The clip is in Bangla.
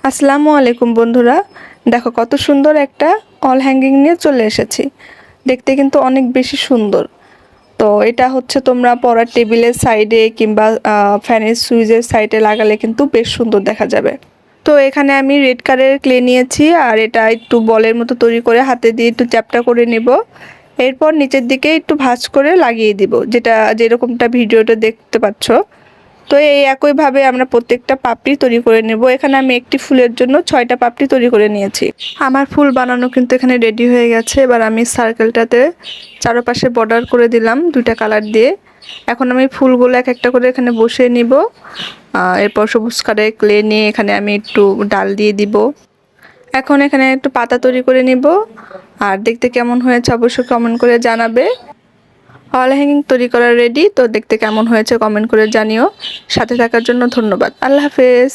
আসসালামু আলাইকুম বন্ধুরা, দেখো কত সুন্দর একটা অল হ্যাঙ্গিং নিয়ে চলে এসেছি। দেখতে কিন্তু অনেক বেশি সুন্দর। তো এটা হচ্ছে তোমরা পড়ার টেবিলের সাইডে কিংবা ফ্যানের সুইচের সাইডে লাগালে কিন্তু বেশ সুন্দর দেখা যাবে। তো এখানে আমি রেড কালারের ক্লে নিয়েছি, আর এটা একটু বলের মতো তৈরি করে হাতে দিয়ে একটু চ্যাপটা করে নেব। এরপর নিচের দিকে একটু ভাঁজ করে লাগিয়ে দিব, যেরকমটা ভিডিওটা দেখতে পাচ্ছ। তো এই একইভাবে আমরা প্রত্যেকটা পাপড়ি তৈরি করে নেব। এখানে আমি একটি ফুলের জন্য 6টা পাপড়ি তৈরি করে নিয়েছি। আমার ফুল বানানো কিন্তু এখানে রেডি হয়ে গেছে। এবার আমি সার্কেলটাতে চারপাশে বর্ডার করে দিলাম 2টা কালার দিয়ে। এখন আমি ফুলগুলো এক একটা করে এখানে বসিয়ে নিব। এরপর সবুজ কালারের ক্লে নিয়ে এখানে আমি একটু ডাল দিয়ে দিব। এখন এখানে একটু পাতা তৈরি করে নিব। আর দেখতে কেমন হয়েছে অবশ্যই কমেন্ট করে জানাবে। অল হ্যাঙ্গিং তৈরি করা রেডি। তো দেখতে কেমন হয়েছে কমেন্ট করে জানিও। সাথে থাকার জন্য ধন্যবাদ। আল্লাহ হাফেজ।